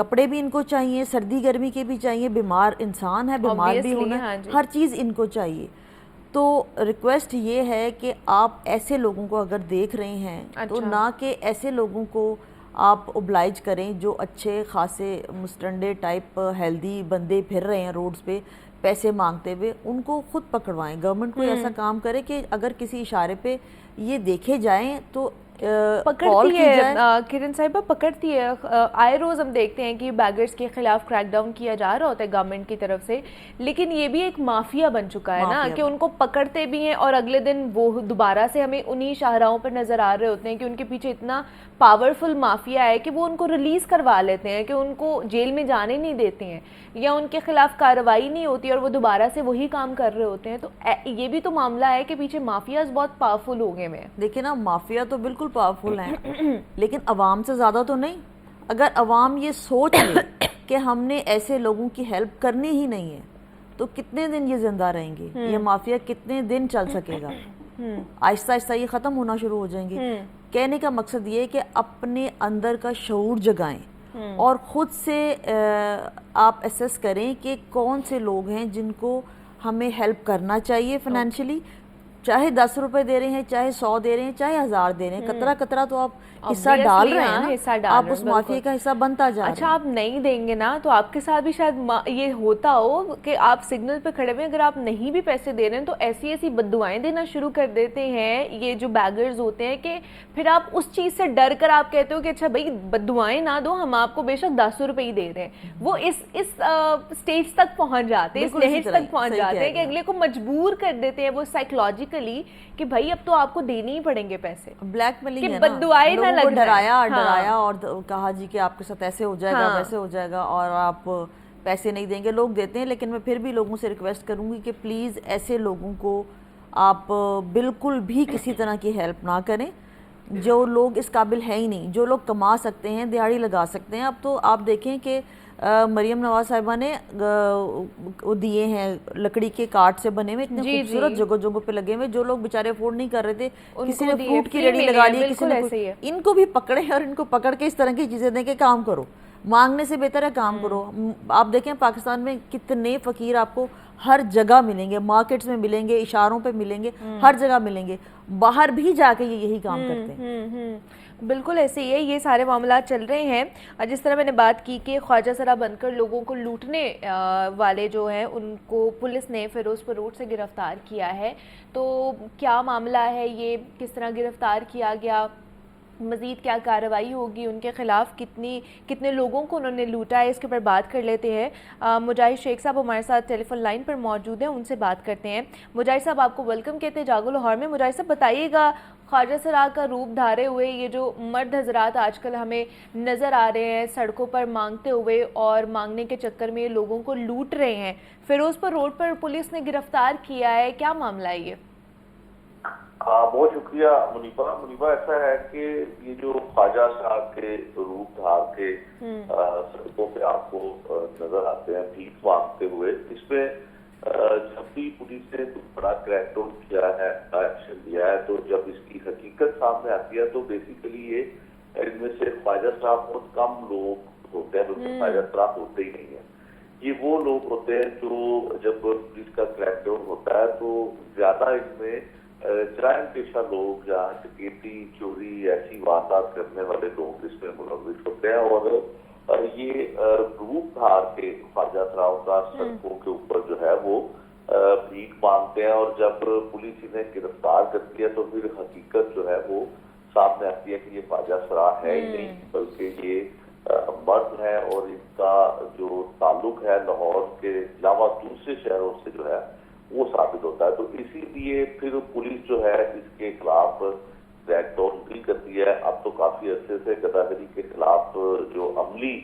کپڑے بھی ان کو چاہیے, سردی گرمی کے بھی چاہیے, بیمار انسان ہے, بیمار بھی Obviously, ہونا ہاں ہے, جی. ہر چیز ان کو چاہیے. تو ریکویسٹ یہ ہے کہ آپ ایسے لوگوں کو اگر دیکھ رہے ہیں تو نہ کہ ایسے لوگوں کو آپ اوبلائج کریں جو اچھے خاصے مسٹنڈے ٹائپ ہیلدی بندے پھر رہے ہیں روڈز پہ پیسے مانگتے ہوئے, ان کو خود پکڑوائیں. گورنمنٹ کوئی ایسا کام کرے کہ اگر کسی اشارے پہ یہ دیکھے جائیں تو کال پکڑتی کی ہے جائے. کرن صاحبہ, پکڑتی ہے. آئے روز ہم دیکھتے ہیں کہ بیگرز کے خلاف کریک ڈاؤن کیا جا رہا ہوتا ہے گورنمنٹ کی طرف سے, لیکن یہ بھی ایک مافیا بن چکا ہے نا کہ ان کو پکڑتے بھی ہیں اور اگلے دن وہ دوبارہ سے ہمیں انہی شاہراہوں پر نظر آ رہے ہوتے ہیں کہ ان کے پیچھے اتنا پاورفل مافیا ہے کہ وہ ان کو ریلیز کروا لیتے ہیں, کہ ان کو جیل میں جانے نہیں دیتے ہیں یا ان کے خلاف کارروائی نہیں ہوتی اور وہ دوبارہ سے وہی کام کر رہے ہوتے ہیں. تو یہ بھی تو معاملہ ہے کہ پیچھے مافیاز بہت پاورفل ہو گئے ہیں. دیکھیں نا, مافیا تو بالکل پاورفل ہیں لیکن عوام سے زیادہ تو نہیں. اگر عوام یہ سوچ لے کہ ہم نے ایسے لوگوں کی ہیلپ کرنی ہی نہیں ہے تو کتنے دن یہ زندہ رہیں گے, یہ مافیا کتنے دن چل سکے گا. آہستہ آہستہ یہ ختم ہونا شروع ہو جائیں گے. کہنے کا مقصد یہ ہے کہ اپنے اندر کا شعور جگائیں اور خود سے آپ ایسیس کریں کہ کون سے لوگ ہیں جن کو ہمیں ہیلپ کرنا چاہیے فائنینشلی, چاہے 10 روپے دے رہے ہیں, چاہے 100 دے رہے ہیں, چاہے 1000 دے رہے ہیں, قطرہ قطرہ تو آپ حصہ ڈال رہے ہیں نا, آپ اس مافیا کا حصہ بنتا جا رہے ہیں. اچھا, آپ نہیں دیں گے نا تو آپ کے ساتھ بھی شاید یہ ہوتا ہو کہ آپ سگنل پہ کھڑے ہوئے, اگر آپ نہیں بھی پیسے دے رہے ہیں تو ایسی ایسی بددعائیں دینا شروع کر دیتے ہیں یہ جو بیگرز ہوتے ہیں کہ پھر آپ اس چیز سے ڈر کر آپ کہتے ہو کہ اچھا بھائی بددعائیں نہ دو, ہم آپ کو بے شک 10 روپے ہی دے رہے ہیں. وہ اس سٹیج تک پہنچ جاتے ہیں, اس لہج تک پہنچ جاتے ہیں کہ اگلے کو مجبور کر دیتے ہیں وہ سائیکولوجیکلی کہ بھائی اب تو آپ کو دینے ہی پڑیں گے پیسے. بلیک میلنگ ہے نا, بددعائیں نہ لگ ڈرایا اور کہا جی کہ آپ کے ساتھ ایسے ہو جائے گا ویسے ہو جائے گا اور آپ پیسے نہیں دیں گے. لوگ دیتے ہیں, لیکن میں پھر بھی لوگوں سے ریکویسٹ کروں گی کہ پلیز ایسے لوگوں کو آپ بالکل بھی کسی طرح کی ہیلپ نہ کریں جو لوگ اس قابل ہیں ہی نہیں. جو لوگ کما سکتے ہیں, دیہڑی لگا سکتے ہیں. اب تو آپ دیکھیں کہ مریم نواز صاحبہ نے دیے ہیں لکڑی کے کارٹ سے بنے ہوئے اتنے خوبصورت جگہ جگہوں پہ لگے ہوئے, جو لوگ بیچارے افورڈ نہیں کر رہے تھے, کسی نے فروٹ کی ریڑھی لگا لی, کسی نے, ان کو بھی پکڑیں اور ان کو پکڑ کے اس طرح کی چیزیں دیں کہ کام کرو. مانگنے سے بہتر ہے کام کرو. آپ دیکھیں پاکستان میں کتنے فقیر آپ کو ہر جگہ ملیں گے, مارکیٹس میں ملیں گے, اشاروں پہ ملیں گے, ہر جگہ ملیں گے. باہر بھی جا کے یہی کام کرتے ہیں. بالکل ایسے ہی ہے, یہ سارے معاملات چل رہے ہیں. جس طرح میں نے بات کی کہ خواجہ سرا بن کر لوگوں کو لوٹنے والے جو ہیں ان کو پولیس نے فیروز پور روڈ سے گرفتار کیا ہے, تو کیا معاملہ ہے یہ, کس طرح گرفتار کیا گیا, مزید کیا کارروائی ہوگی ان کے خلاف, کتنے لوگوں کو انہوں نے لوٹا ہے, اس کے اوپر بات کر لیتے ہیں. مجاہد شیخ صاحب ہمارے ساتھ ٹیلی فون لائن پر موجود ہیں, ان سے بات کرتے ہیں. مجاہد صاحب آپ کو ویلکم کہتے ہیں جاگو لاہور میں. مجاہد صاحب بتائیے گا, خواجہ سرا کا روپ دھارے ہوئے یہ جو مرد حضرات آج کل ہمیں نظر آ رہے ہیں سڑکوں پر مانگتے ہوئے اور مانگنے کے چکر میں لوگوں کو لوٹ رہے ہیں, فیروز پور روڈ پر پولیس نے گرفتار کیا ہے, کیا معاملہ ہے یہ؟ بہت شکریہ منیبہ. ایسا ہے کہ یہ جو خواجہ صاحب کے روپ دھار کے سڑکوں پہ آپ کو نظر آتے ہیں بھیک مانگتے ہوئے, اس میں جب بھی پولیس نے کچھ بڑا کریک ڈاؤن کیا ہے, ایکشن لیا ہے, تو جب اس کی حقیقت سامنے آتی ہے تو بیسیکلی یہ ان میں سے خواجہ صاحب بہت کم لوگ ہوتے ہیں, جو خواجہ صاحب ہوتے ہی نہیں ہیں. یہ وہ لوگ ہوتے ہیں جو جب پولیس کا کریک ڈاؤن ہوتا ہے تو زیادہ اس میں جرائم پیشہ لوگ, جہاں ڈکیتی, چوری, ایسی واردات کرنے والے لوگ اس میں ملوث ہوتے ہیں. اور یہ روپ دھار کے خواجہ سراؤں کا سڑکوں کے اوپر جو ہے وہ بھیک مانگتے ہیں, اور جب پولیس انہیں گرفتار کرتی ہے تو پھر حقیقت جو ہے وہ سامنے آتی ہے کہ یہ خواجہ سرا ہے ہی نہیں, بلکہ یہ مرد ہے اور ان کا جو تعلق ہے لاہور کے علاوہ دوسرے شہروں سے جو ہے وہ ثابت ہوتا ہے. تو اسی لیے پھر پولیس جو ہے اس کے خلاف کریک ڈاؤن بھی کرتی ہے. اب تو کافی عرصے سے گداگری کے خلاف جو عملی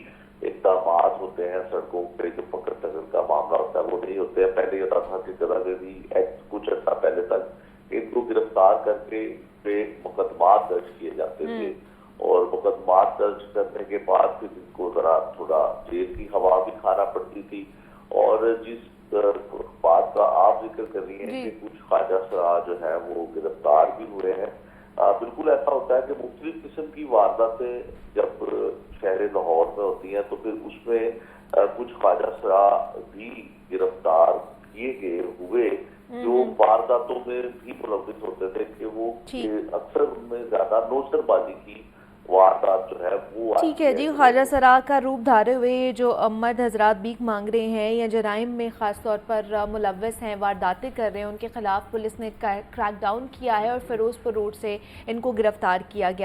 اقدامات ہوتے ہیں سڑکوں پہ, جو پکڑ ٹکڑ کا معاملہ ہوتا ہے وہ نہیں ہوتے ہیں. پہلے یہ ہوتا تھا کہ گداگری ایکٹ کچھ عرصہ پہلے تک ان کو گرفتار کر کے پہ مقدمات درج کیے جاتے تھے, اور مقدمات درج کرنے کے بعد پھر ان کو ذرا تھوڑا جیل کی ہوا بھی کھانا پڑتی تھی. اور جس بات کا آپ ذکر کر رہی ہیں کہ کچھ خواجہ سرا جو ہے وہ گرفتار بھی ہوئے ہیں, بالکل ایسا ہوتا ہے کہ مختلف قسم کی وارداتیں جب شہر لاہور میں ہوتی ہیں تو پھر اس میں کچھ خواجہ سرا بھی گرفتار کیے گئے ہوئے جو وارداتوں میں بھی ملوث ہوتے تھے کہ وہ اکثر ان میں زیادہ نوسر بازی کی واردات جو ہے وہ ٹھیک ہے جی، خواجہ سرا کا روپ دھارے ہوئے جو مرد حضرات بھیک مانگ رہے ہیں یا جرائم میں خاص طور پر ملوث ہیں، وارداتیں کر رہے ہیں، ان کے خلاف پولیس نے کریک ڈاؤن کیا ہے اور فیروز پور روڈ سے ان کو گرفتار کیا گیا